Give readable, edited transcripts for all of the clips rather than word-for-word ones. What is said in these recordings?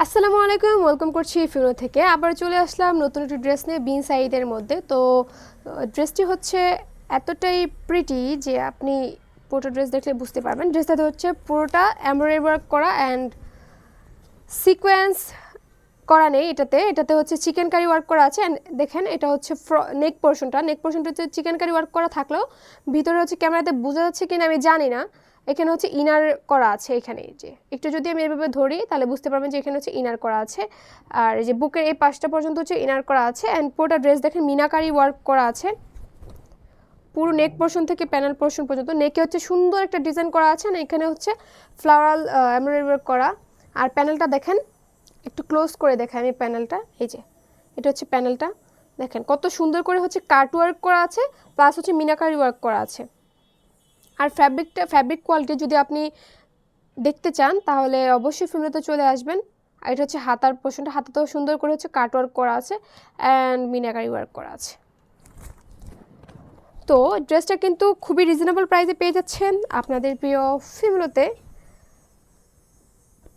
আসসালামু আলাইকুম, ওয়েলকাম করছি ফিনো থেকে। আবার চলে আসলাম নতুন একটি ড্রেস নিয়ে বিন সাইডের মধ্যে। তো ড্রেসটি হচ্ছে এতটাই প্রিটি যে আপনি পুরোটা ড্রেস দেখলে বুঝতে পারবেন। ড্রেসটাতে হচ্ছে পুরোটা এমব্রয়ডারি ওয়ার্ক করা অ্যান্ড সিকোয়েন্স করা নেই। এটাতে হচ্ছে চিকেন কারি ওয়ার্ক করা আছে। অ্যান্ড দেখেন এটা হচ্ছে নেক পোর্শনটা হচ্ছে চিকেন কারি ওয়ার্ক করা থাকলেও ভিতরে হচ্ছে ক্যামেরাতে বোঝা যাচ্ছে কিনা আমি জানি না, এখানে হচ্ছে ইনার করা আছে। এখানে যে একটু যদি আমি এভাবে ধরি তাহলে বুঝতে পারবেন যে এখানে হচ্ছে ইনার করা আছে। আর এই যে বুকের এই পাশটা পর্যন্ত হচ্ছে ইনার করা আছে। অ্যান্ড পুরোটা ড্রেস দেখেন মিনাকারি ওয়ার্ক করা আছে পুরো নেক পোর্শন থেকে প্যানেল পোর্শন পর্যন্ত। নেকে হচ্ছে সুন্দর একটা ডিজাইন করা আছে, না এখানে হচ্ছে ফ্লাওয়ারাল এমব্রয়ডারি ওয়ার্ক করা। আর প্যানেলটা দেখেন, একটু ক্লোজ করে দেখাই আমি প্যানেলটা। এই যে এটা হচ্ছে প্যানেলটা, দেখেন কত সুন্দর করে হচ্ছে কাট ওয়ার্ক করা আছে, প্লাস হচ্ছে মিনাকারি ওয়ার্ক করা আছে। আর ফ্যাব্রিক কোয়ালিটি যদি আপনি দেখতে চান তাহলে অবশ্যই ফিল্মতে চলে আসবেন। আর এটা হচ্ছে হাতার পোর্শনটা, হাতাতেও সুন্দর করে হচ্ছে কাট ওয়ার্ক করা আছে অ্যান্ড মিনাকারি ওয়ার্ক করা আছে। তো ড্রেসটা কিন্তু খুবই রিজনেবল প্রাইসে পেয়ে যাচ্ছেন আপনাদের প্রিয় ফিল্মতে।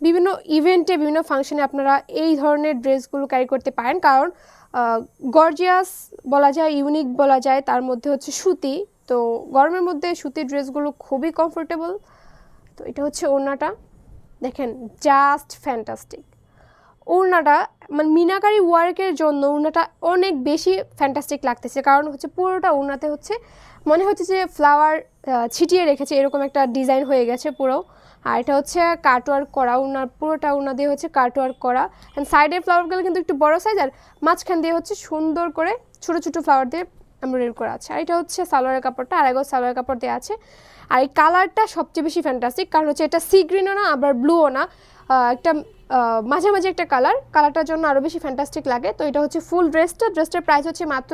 বিভিন্ন ইভেন্টে বিভিন্ন ফাংশনে আপনারা এই ধরনের ড্রেসগুলো ক্যারি করতে পারেন, কারণ গর্জিয়াস বলা যায়, ইউনিক বলা যায়, তার মধ্যে হচ্ছে সুতি। তো গরমের মধ্যে সুতির ড্রেসগুলো খুবই কমফোর্টেবল। তো এটা হচ্ছে ওড়নাটা, দেখেন জাস্ট ফ্যান্টাস্টিক। ওড়নাটা মানে মিনাকারি ওয়ার্কের জন্য ওড়নাটা অনেক বেশি ফ্যান্টাস্টিক লাগতেছে, কারণ হচ্ছে পুরোটা ওড়নাতে হচ্ছে মনে হচ্ছে যে ফ্লাওয়ার ছিটিয়ে রেখেছে, এরকম একটা ডিজাইন হয়ে গেছে পুরো। আর এটা হচ্ছে কাটওয়ার্ক করা ওড়নার, পুরোটা ওড়না দিয়ে হচ্ছে কাটওয়ার্ক করা। অ্যান্ড সাইডের ফ্লাওয়ারগুলো কিন্তু একটু বড় সাইজ, আর মাঝখান দিয়ে হচ্ছে সুন্দর করে ছোটো ছোটো ফ্লাওয়ার দিয়ে এমব্রয়ডারি করা আছে। আর এটা হচ্ছে সালোয়ারের কাপড়টা, আর একবার সালোয়ারের কাপড় দেওয়া আছে। আর এই কালারটা সবচেয়ে বেশি ফ্যান্টাস্টিক, কারণ হচ্ছে এটা সি গ্রিনও না আবার ব্লুও না, একটা মাঝামাঝি একটা কালারটার জন্য আরও বেশি ফ্যান্টাস্টিক লাগে। তো এটা হচ্ছে ফুল ড্রেসটার প্রাইস হচ্ছে মাত্র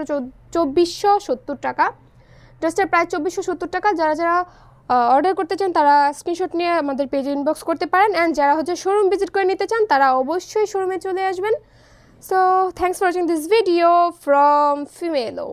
2470 টাকা। ড্রেসটার প্রাইস 2470 টাকা। যারা যারা অর্ডার করতে চান তারা স্ক্রিনশট নিয়ে আমাদের পেজে ইনবক্স করতে পারেন। অ্যান্ড যারা হচ্ছে শোরুম ভিজিট করে নিতে চান তারা অবশ্যই শোরুমে চলে আসবেন। So thanks for watching this video from ফিমেলো।